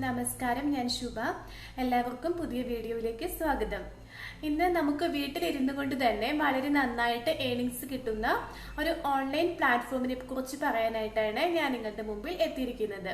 നമസ്കാരം. ഞാൻ ശുഭ. എല്ലാവർക്കും പുതിയ വീഡിയോയിലേക്ക് സ്വാഗതം. ഇന്ന് നമുക്ക് വീട്ടിലിരുന്നു കൊണ്ട് തന്നെ വളരെ നന്നായിട്ട് ഏണിങ്സ് കിട്ടുന്ന ഒരു ഓൺലൈൻ പ്ലാറ്റ്ഫോമിനെ കുറിച്ച് പറയാനായിട്ടാണ് ഞാൻ നിങ്ങളുടെ മുമ്പിൽ എത്തിയിരിക്കുന്നത്.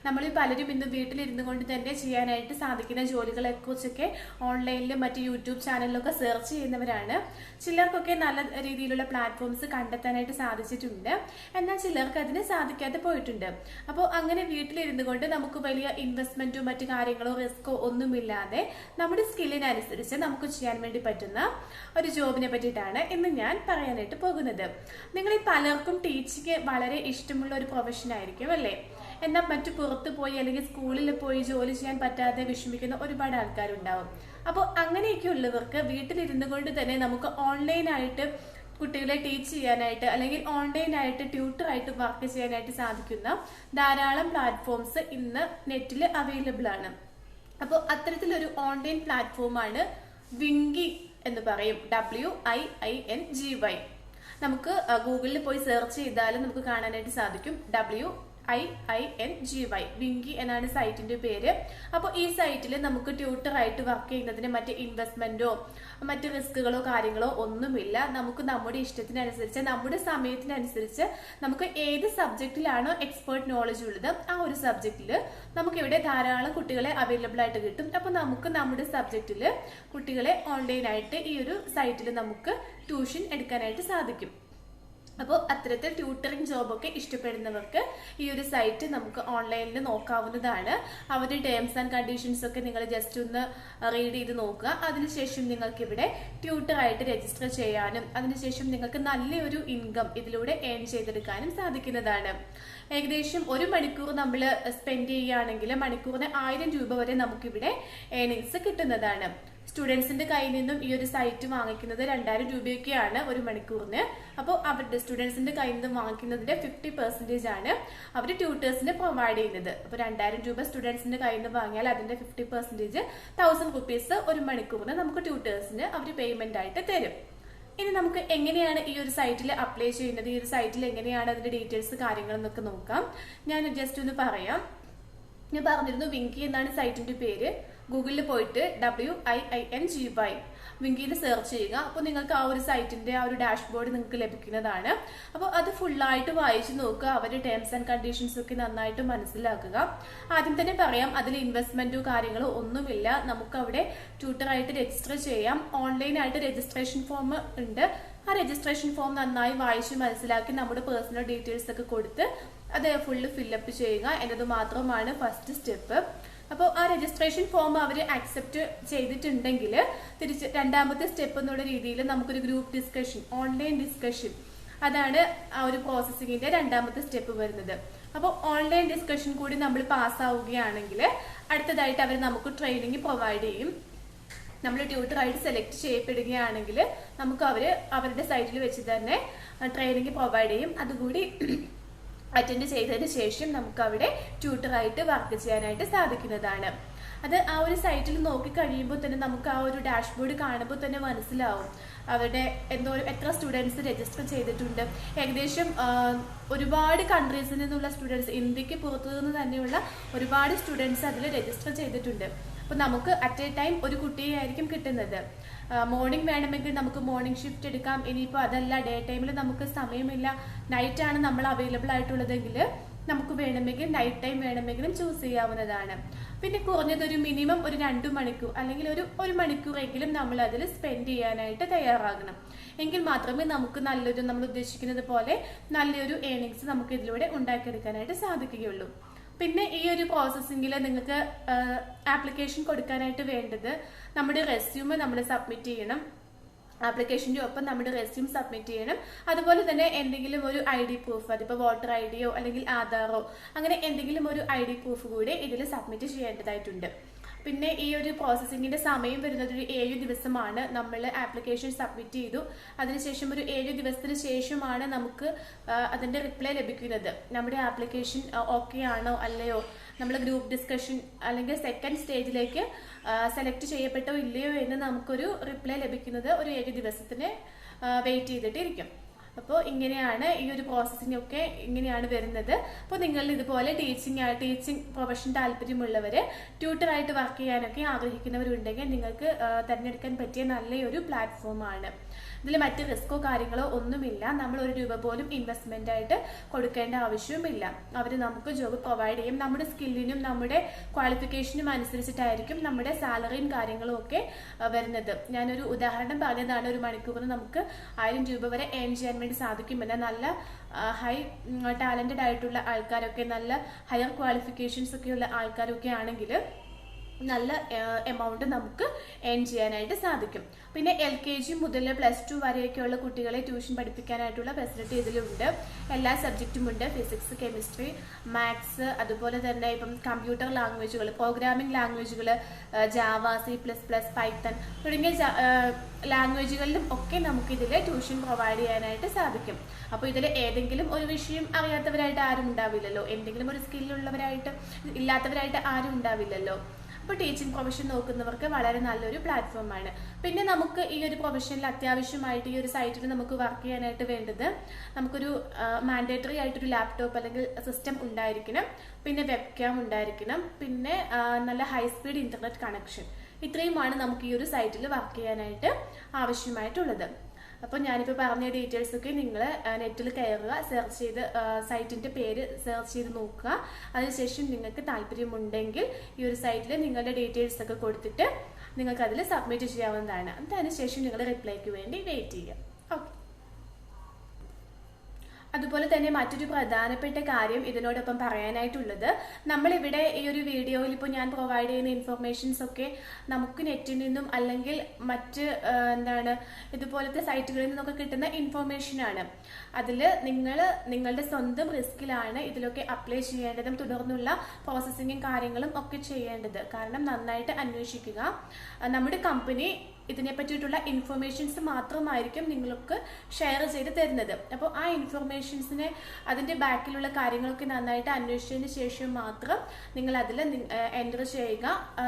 നമ്മളിൽ പലരും ഇന്ന് വീട്ടിലിരുന്നു കൊണ്ട് തന്നെ ചെയ്യാനായിട്ട് സാധിക്കുന്ന ജോലികളെ കുറിച്ചൊക്കെ ഓൺലൈനിലും മറ്റ് യൂട്യൂബ് ചാനലിലൊക്കെ സെർച്ച് ചെയ്യുന്നവരാണ്. ചിലർക്കൊക്കെ നല്ല രീതിയിലുള്ള പ്ലാറ്റ്ഫോംസ് കണ്ടെത്താനായിട്ട് സാധിച്ചിട്ടുണ്ട്, എന്നാൽ ചിലർക്ക് അതിന് സാധിക്കാതെ പോയിട്ടുണ്ട്. അപ്പോൾ അങ്ങനെ വീട്ടിലിരുന്നു കൊണ്ട് നമുക്ക് വലിയ ഇൻവെസ്റ്റ്മെന്റോ മറ്റു കാര്യങ്ങളോ റിസ്കോ ഒന്നുമില്ലാതെ നമ്മുടെ സ്കില്ലിനനുസരിച്ച് നമുക്ക് ചെയ്യാൻ വേണ്ടി പറ്റുന്ന ഒരു ജോബിനെ പറ്റിയിട്ടാണ് ഇന്ന് ഞാൻ പറയാനായിട്ട് പോകുന്നത്. നിങ്ങളിൽ പലർക്കും ടീച്ചിങ് വളരെ ഇഷ്ടമുള്ള ഒരു പ്രൊഫഷൻ ആയിരിക്കും അല്ലേ? എന്നാൽ മറ്റു പുറത്തു പോയി അല്ലെങ്കിൽ സ്കൂളിൽ പോയി ജോലി ചെയ്യാൻ പറ്റാതെ വിഷമിക്കുന്ന ഒരുപാട് ആൾക്കാരുണ്ടാവും. അപ്പോൾ അങ്ങനെയൊക്കെ ഉള്ളവർക്ക് വീട്ടിലിരുന്നു കൊണ്ട് തന്നെ നമുക്ക് ഓൺലൈനായിട്ട് കുട്ടികളെ ടീച്ച് ചെയ്യാനായിട്ട് അല്ലെങ്കിൽ ഓൺലൈനായിട്ട് ട്യൂട്ടറായിട്ട് വർക്ക് ചെയ്യാനായിട്ട് സാധിക്കുന്ന ധാരാളം പ്ലാറ്റ്ഫോംസ് ഇന്ന് നെറ്റിൽ അവൈലബിൾ ആണ്. അപ്പോൾ അത്തരത്തിലൊരു ഓൺലൈൻ പ്ലാറ്റ്ഫോമാണ് വിങ്കി എന്ന് പറയും. WINGY. നമുക്ക് ഗൂഗിളിൽ പോയി സെർച്ച് ചെയ്താലും നമുക്ക് കാണാനായിട്ട് സാധിക്കും. WINGY വിങ്കി എന്നാണ് സൈറ്റിന്റെ പേര്. അപ്പോൾ ഈ സൈറ്റിൽ നമുക്ക് ട്യൂട്ടറായിട്ട് വർക്ക് ചെയ്യുന്നതിന് മറ്റ് ഇൻവെസ്റ്റ്മെന്റോ മറ്റ് റിസ്കുകളോ കാര്യങ്ങളോ ഒന്നുമില്ല. നമുക്ക് നമ്മുടെ ഇഷ്ടത്തിനനുസരിച്ച് നമ്മുടെ സമയത്തിനനുസരിച്ച് നമുക്ക് ഏത് സബ്ജക്റ്റിലാണോ എക്സ്പേർട്ട് നോളജ് ഉള്ളത് ആ ഒരു സബ്ജക്റ്റിൽ നമുക്ക് ഇവിടെ ധാരാളം കുട്ടികളെ അവൈലബിൾ ആയിട്ട് കിട്ടും. അപ്പോൾ നമുക്ക് നമ്മുടെ സബ്ജക്റ്റിൽ കുട്ടികളെ ഓൺലൈനായിട്ട് ഈ ഒരു സൈറ്റിൽ നമുക്ക് ട്യൂഷൻ എടുക്കാനായിട്ട് സാധിക്കും. അപ്പോൾ അത്തരത്തിൽ ട്യൂട്ടറിംഗ് ജോബൊക്കെ ഇഷ്ടപ്പെടുന്നവർക്ക് ഈ ഒരു സൈറ്റ് നമുക്ക് ഓൺലൈനിൽ നോക്കാവുന്നതാണ്. അവരുടെ ടേംസ് ആൻഡ് കണ്ടീഷൻസ് ഒക്കെ നിങ്ങൾ ജസ്റ്റ് ഒന്ന് റീഡ് ചെയ്ത് നോക്കുക. അതിനുശേഷം നിങ്ങൾക്ക് ഇവിടെ ട്യൂട്ടറായിട്ട് രജിസ്റ്റർ ചെയ്യാനും അതിനുശേഷം നിങ്ങൾക്ക് നല്ലൊരു ഇൻകം ഇതിലൂടെ ഏൺ ചെയ്തെടുക്കാനും സാധിക്കുന്നതാണ്. ഏകദേശം ഒരു മണിക്കൂർ നമ്മൾ സ്പെൻഡ് ചെയ്യുകയാണെങ്കിൽ മണിക്കൂറിന് 1000 രൂപ വരെ നമുക്കിവിടെ ഏണിങ്സ് കിട്ടുന്നതാണ്. സ്റ്റുഡൻസിന്റെ കയ്യിൽ നിന്നും ഈ ഒരു സൈറ്റ് വാങ്ങിക്കുന്നത് 2000 രൂപയൊക്കെയാണ് ഒരു മണിക്കൂറിന്. അപ്പോൾ അവരുടെ സ്റ്റുഡൻസിന്റെ കയ്യിൽ നിന്നും വാങ്ങിക്കുന്നതിന്റെ 50% ആണ് അവർ ട്യൂട്ടേഴ്സിന് പ്രൊവൈഡ് ചെയ്യുന്നത്. അപ്പോൾ 2000 രൂപ സ്റ്റുഡൻസിന്റെ കയ്യിൽ നിന്ന് വാങ്ങിയാൽ അതിന്റെ 50% 1000 റുപ്പീസ് ഒരു മണിക്കൂറിന് നമുക്ക് ട്യൂട്ടേഴ്സിന് അവർ പേയ്മെന്റ് ആയിട്ട് തരും. ഇനി നമുക്ക് എങ്ങനെയാണ് ഈ ഒരു സൈറ്റിൽ അപ്ലൈ ചെയ്യുന്നത്, ഈ ഒരു സൈറ്റിൽ എങ്ങനെയാണ് അതിന്റെ ഡീറ്റെയിൽസ് കാര്യങ്ങളെന്നൊക്കെ നോക്കാം. ഞാൻ ജസ്റ്റ് ഒന്ന് പറയാം. ഞാൻ പറഞ്ഞിരുന്നു വിങ്കി എന്നാണ് സൈറ്റിന്റെ പേര്. ഗൂഗിളിൽ പോയിട്ട് WINGY വിങ്കിയിൽ സെർച്ച് ചെയ്യുക. അപ്പോൾ നിങ്ങൾക്ക് ആ ഒരു സൈറ്റിന്റെ ആ ഒരു ഡാഷ്ബോർഡ് നിങ്ങൾക്ക് ലഭിക്കുന്നതാണ്. അപ്പോൾ അത് ഫുള്ളായിട്ട് വായിച്ചു നോക്കുക. അവരുടെ ടേംസ് ആൻഡ് കണ്ടീഷൻസ് ഒക്കെ നന്നായിട്ട് മനസ്സിലാക്കുക. ആദ്യം തന്നെ പറയാം, അതിൽ ഇൻവെസ്റ്റ്മെന്റോ കാര്യങ്ങളോ ഒന്നുമില്ല. നമുക്ക് അവിടെ ട്യൂട്ടറായിട്ട് രജിസ്റ്റർ ചെയ്യാം. ഓൺലൈനായിട്ട് രജിസ്ട്രേഷൻ ഫോം ഉണ്ട്. ആ രജിസ്ട്രേഷൻ ഫോം നന്നായി വായിച്ച് മനസ്സിലാക്കി നമ്മുടെ പേഴ്സണൽ ഡീറ്റെയിൽസ് ഒക്കെ കൊടുത്ത് അത് ഫുള്ള് ഫില്ലപ്പ് ചെയ്യുക എന്നത് മാത്രമാണ് ഫസ്റ്റ് സ്റ്റെപ്പ്. അപ്പോൾ ആ രജിസ്ട്രേഷൻ ഫോം അവർ അക്സെപ്റ്റ് ചെയ്തിട്ടുണ്ടെങ്കിൽ തിരിച്ച് രണ്ടാമത്തെ സ്റ്റെപ്പ് എന്നുള്ള രീതിയിൽ നമുക്കൊരു ഗ്രൂപ്പ് ഡിസ്കഷൻ, ഓൺലൈൻ ഡിസ്കഷൻ, അതാണ് ആ ഒരു പ്രോസസ്സിങ്ങിന്റെ രണ്ടാമത്തെ സ്റ്റെപ്പ് വരുന്നത്. അപ്പോൾ ഓൺലൈൻ ഡിസ്കഷൻ കൂടി നമ്മൾ പാസ്സാവുകയാണെങ്കിൽ അടുത്തതായിട്ട് അവർ നമുക്ക് ട്രെയിനിങ് പ്രൊവൈഡ് ചെയ്യും. നമ്മൾ ട്യൂട്ടറായിട്ട് സെലക്ട് ചെയ്യപ്പെടുകയാണെങ്കിൽ നമുക്ക് അവരുടെ സൈറ്റിൽ വെച്ച് തന്നെ ട്രെയിനിങ് പ്രൊവൈഡ് ചെയ്യും. അതുകൂടി അറ്റൻഡ് ചെയ്തതിന് ശേഷം നമുക്ക് അവിടെ ട്യൂട്ടറായിട്ട് വർക്ക് ചെയ്യാനായിട്ട് സാധിക്കുന്നതാണ്. അത് ആ ഒരു സൈറ്റിൽ നോക്കി കഴിയുമ്പോൾ തന്നെ നമുക്ക് ആ ഒരു ഡാഷ്ബോർഡ് കാണുമ്പോൾ തന്നെ മനസ്സിലാവും അവരുടെ എത്ര സ്റ്റുഡൻസ് രജിസ്റ്റർ ചെയ്തിട്ടുണ്ട്. ഏകദേശം ഒരുപാട് കൺട്രീസിൽ നിന്നുള്ള സ്റ്റുഡൻസ്, ഇന്ത്യക്ക് പുറത്തു നിന്ന് തന്നെയുള്ള ഒരുപാട് സ്റ്റുഡൻസ് അതിൽ രജിസ്റ്റർ ചെയ്തിട്ടുണ്ട്. അപ്പൊ നമുക്ക് അറ്റ് എ ടൈം ഒരു കുട്ടിയായിരിക്കും കിട്ടുന്നത്. മോർണിംഗ് വേണമെങ്കിൽ നമുക്ക് മോർണിംഗ് ഷിഫ്റ്റ് എടുക്കാം. ഇനിയിപ്പോൾ അതല്ല, ഡേ ടൈമിൽ നമുക്ക് സമയമില്ല, നൈറ്റ് ആണ് നമ്മൾ അവൈലബിൾ ആയിട്ടുള്ളതെങ്കിൽ നമുക്ക് വേണമെങ്കിൽ നൈറ്റ് ടൈം വേണമെങ്കിലും ചൂസ് ചെയ്യാവുന്നതാണ്. പിന്നെ കുറഞ്ഞതൊരു മിനിമം ഒരു 2 മണിക്കൂർ അല്ലെങ്കിൽ ഒരു മണിക്കൂറെങ്കിലും നമ്മൾ അതിൽ സ്പെൻഡ് ചെയ്യാനായിട്ട് തയ്യാറാകണം. എങ്കിൽ മാത്രമേ നമുക്ക് നമ്മൾ ഉദ്ദേശിക്കുന്നത് പോലെ നല്ലൊരു ഏണിങ്സ് നമുക്ക് ഇതിലൂടെ ഉണ്ടാക്കിയെടുക്കാനായിട്ട് സാധിക്കുകയുള്ളൂ. പിന്നെ ഈ ഒരു പ്രോസസ്സിംഗിൽ നിങ്ങൾക്ക് ആപ്ലിക്കേഷൻ കൊടുക്കാനായിട്ട് വേണ്ടത് നമ്മുടെ റെസ്യൂമ് നമ്മൾ സബ്മിറ്റ് ചെയ്യണം. ആപ്ലിക്കേഷൻ്റെ ഒപ്പം നമ്മുടെ റെസ്യൂം സബ്മിറ്റ് ചെയ്യണം. അതുപോലെ തന്നെ എന്തെങ്കിലും ഒരു ID പ്രൂഫ്, അതിപ്പോൾ വോട്ടർ IDയോ അല്ലെങ്കിൽ ആധാറോ അങ്ങനെ എന്തെങ്കിലും ഒരു ID പ്രൂഫ് കൂടി ഇതിൽ സബ്മിറ്റ് ചെയ്യേണ്ടതായിട്ടുണ്ട്. പിന്നെ ഈ ഒരു പ്രോസസ്സിങ്ങിന്റെ സമയം വരുന്നത് ഒരു 7 ദിവസമാണ്. നമ്മൾ ആപ്ലിക്കേഷൻ സബ്മിറ്റ് ചെയ്തു, അതിനുശേഷം ഒരു 7 ദിവസത്തിന് ശേഷമാണ് നമുക്ക് അതിന്റെ റിപ്ലൈ ലഭിക്കുന്നത്. നമ്മുടെ ആപ്ലിക്കേഷൻ ഓക്കെ ആണോ അല്ലയോ, നമ്മൾ ഗ്രൂപ്പ് ഡിസ്കഷൻ അല്ലെങ്കിൽ സെക്കൻഡ് സ്റ്റേജിലേക്ക് സെലക്ട് ചെയ്യപ്പെട്ടോ ഇല്ലയോ എന്ന് നമുക്കൊരു റിപ്ലൈ ലഭിക്കുന്നത് ഒരു 7 ദിവസത്തിന് വെയിറ്റ് ചെയ്തിട്ടിരിക്കും. അപ്പോൾ ഇങ്ങനെയാണ് ഈ ഒരു പ്രോസസ്സിംഗ് ഒക്കെ ഇങ്ങനെയാണ് വരുന്നത്. അപ്പോൾ നിങ്ങൾ ഇതുപോലെ ടീച്ചിങ് പ്രൊഫഷൻ താല്പര്യമുള്ളവര് ട്യൂട്ടറായിട്ട് വർക്ക് ചെയ്യാനൊക്കെ ആഗ്രഹിക്കുന്നവരുണ്ടെങ്കിൽ നിങ്ങൾക്ക് തിരഞ്ഞെടുക്കാൻ പറ്റിയ നല്ലൊരു പ്ലാറ്റ്ഫോമാണ്. ഇതിൽ മറ്റ് റിസ്കോ കാര്യങ്ങളോ ഒന്നുമില്ല. നമ്മൾ ₹1 പോലും ഇൻവെസ്റ്റ്മെന്റ് ആയിട്ട് കൊടുക്കേണ്ട ആവശ്യവുമില്ല. അവർ നമുക്ക് ജോബ് പ്രൊവൈഡ് ചെയ്യും. നമ്മുടെ സ്കില്ലിനും നമ്മുടെ ക്വാളിഫിക്കേഷനും അനുസരിച്ചിട്ടായിരിക്കും നമ്മുടെ സാലറിയും കാര്യങ്ങളും ഒക്കെ വരുന്നത്. ഞാനൊരു ഉദാഹരണം പറഞ്ഞതാണ്. ഒരു മണിക്കൂറിന് നമുക്ക് ₹1000 വരെ ഏൺ ചെയ്യാൻ വേണ്ടി സാധിക്കുമെന്ന്. നല്ല ഹൈ ടാലന്റഡ് ആയിട്ടുള്ള ആൾക്കാരൊക്കെ, നല്ല ഹയർ ക്വാളിഫിക്കേഷൻസ് ഒക്കെ ഉള്ള ആൾക്കാരൊക്കെ ആണെങ്കിൽ നല്ല എമൗണ്ട് നമുക്ക് ഏൺ ചെയ്യാനായിട്ട് സാധിക്കും. പിന്നെ LKG മുതൽ +2 വരെയൊക്കെയുള്ള കുട്ടികളെ ട്യൂഷൻ പഠിപ്പിക്കാനായിട്ടുള്ള ഫെസിലിറ്റി ഇതിലുണ്ട്. എല്ലാ സബ്ജക്റ്റും ഉണ്ട്. ഫിസിക്സ്, കെമിസ്ട്രി, മാത്സ്, അതുപോലെ തന്നെ ഇപ്പം കമ്പ്യൂട്ടർ ലാംഗ്വേജുകൾ, പ്രോഗ്രാമിംഗ് ലാംഗ്വേജുകൾ, ജാവ, C++, പൈത്തൺ തുടങ്ങിയ ലാംഗ്വേജുകളിലും ഒക്കെ നമുക്ക് ഇതിൽ ട്യൂഷൻ പ്രൊവൈഡ് ചെയ്യാനായിട്ട് സാധിക്കും. അപ്പോൾ ഇതിൽ ഏതെങ്കിലും ഒരു വിഷയം അറിയാത്തവരായിട്ട് ആരും ഉണ്ടാവില്ലല്ലോ, എന്തെങ്കിലും ഒരു സ്കില്ലുള്ളവരായിട്ട് ഇല്ലാത്തവരായിട്ട് ആരും ഉണ്ടാവില്ലല്ലോ. അപ്പോൾ ടീച്ചിങ് പ്രൊഫഷൻ നോക്കുന്നവർക്ക് വളരെ നല്ലൊരു പ്ലാറ്റ്ഫോമാണ്. പിന്നെ നമുക്ക് ഈ ഒരു പ്രൊഫഷനിൽ അത്യാവശ്യമായിട്ട് ഈ ഒരു സൈറ്റിൽ നമുക്ക് വർക്ക് ചെയ്യാനായിട്ട് വേണ്ടത് നമുക്കൊരു മാൻഡേറ്ററി ആയിട്ടൊരു ലാപ്ടോപ്പ് അല്ലെങ്കിൽ സിസ്റ്റം ഉണ്ടായിരിക്കണം. പിന്നെ വെബ്കാം ഉണ്ടായിരിക്കണം. പിന്നെ നല്ല ഹൈ സ്പീഡ് ഇന്റർനെറ്റ് കണക്ഷൻ. ഇത്രയുമാണ് നമുക്ക് ഈ ഒരു സൈറ്റിൽ വർക്ക് ചെയ്യാനായിട്ട് ആവശ്യമായിട്ടുള്ളത്. അപ്പോൾ ഞാനിപ്പോൾ പറഞ്ഞ ഡീറ്റെയിൽസ് ഒക്കെ നിങ്ങൾ നെറ്റിൽ കയറുക, സെർച്ച് ചെയ്ത് സൈറ്റിന്റെ പേര് സെർച്ച് ചെയ്ത് നോക്കുക. അതിനുശേഷം നിങ്ങൾക്ക് താല്പര്യമുണ്ടെങ്കിൽ ഈ ഒരു സൈറ്റിൽ നിങ്ങളുടെ ഡീറ്റെയിൽസ് ഒക്കെ കൊടുത്തിട്ട് നിങ്ങൾക്ക് അതിൽ സബ്മിറ്റ് ചെയ്യാവുന്നതാണ്. അതിനുശേഷം നിങ്ങൾ റിപ്ലൈക്ക് വേണ്ടി വെയിറ്റ് ചെയ്യുക. ഓക്കെ. അതുപോലെ തന്നെ മറ്റൊരു പ്രധാനപ്പെട്ട കാര്യം ഇതിനോടൊപ്പം പറയാനായിട്ടുള്ളത്, നമ്മളിവിടെ ഈ ഒരു വീഡിയോയിൽ ഇപ്പോൾ ഞാൻ പ്രൊവൈഡ് ചെയ്യുന്ന ഇൻഫർമേഷൻസ് ഒക്കെ നമുക്ക് നെറ്റിൽ നിന്നും അല്ലെങ്കിൽ മറ്റ് ഇതുപോലത്തെ സൈറ്റുകളിൽ നിന്നൊക്കെ കിട്ടുന്ന ഇൻഫർമേഷനാണ്. അതിൽ നിങ്ങളുടെ സ്വന്തം റിസ്കിലാണ് ഇതിലൊക്കെ അപ്ലൈ ചെയ്യേണ്ടതും തുടർന്നുള്ള പ്രോസസ്സിങ്ങും കാര്യങ്ങളും ഒക്കെ ചെയ്യേണ്ടത്. കാരണം നന്നായിട്ട് അന്വേഷിക്കുക. നമ്മുടെ കമ്പനി ഇതിനെ പറ്റിയിട്ടുള്ള ഇൻഫർമേഷൻസ് മാത്രമായിരിക്കും നിങ്ങൾക്ക് ഷെയർ ചെയ്ത് തരുന്നത്. അപ്പോൾ ആ ഇൻഫർമേഷൻസിനെ അതിന്റെ ബാക്കിലുള്ള കാര്യങ്ങളൊക്കെ നന്നായിട്ട് അന്വേഷിച്ചതിന് ശേഷം മാത്രം നിങ്ങൾ അതിൽ എൻ്റർ ചെയ്യുക.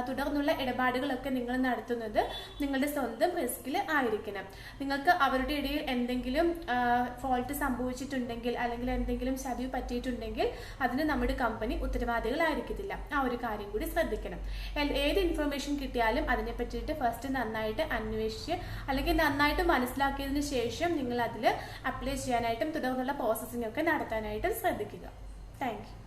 തുടർന്നുള്ള ഇടപാടുകളൊക്കെ നിങ്ങൾ നടത്തുന്നത് നിങ്ങളുടെ സ്വന്തം റിസ്കിൽ ആയിരിക്കണം. നിങ്ങൾക്ക് അവരുടെ ഇടയിൽ എന്തെങ്കിലും ഫോൾട്ട് സംഭവിച്ചിട്ടുണ്ടെങ്കിൽ അല്ലെങ്കിൽ എന്തെങ്കിലും ചതിവ് പറ്റിയിട്ടുണ്ടെങ്കിൽ അതിന് നമ്മുടെ കമ്പനി ഉത്തരവാദികളായിരിക്കത്തില്ല. ആ ഒരു കാര്യം കൂടി ശ്രദ്ധിക്കണം. ഏത് ഇൻഫർമേഷൻ കിട്ടിയാലും അതിനെ പറ്റിയിട്ട് ഫസ്റ്റ് നന്നായിട്ട് അന്വേഷിച്ച് അല്ലെങ്കിൽ നന്നായിട്ട് മനസ്സിലാക്കിയതിനു ശേഷം നിങ്ങൾ അതിൽ അപ്ലൈ ചെയ്യാനായിട്ടും തുടർന്നുള്ള പ്രോസസ്സിംഗ് ഒക്കെ നടത്താനായിട്ടും ശ്രദ്ധിക്കുക. Thank you.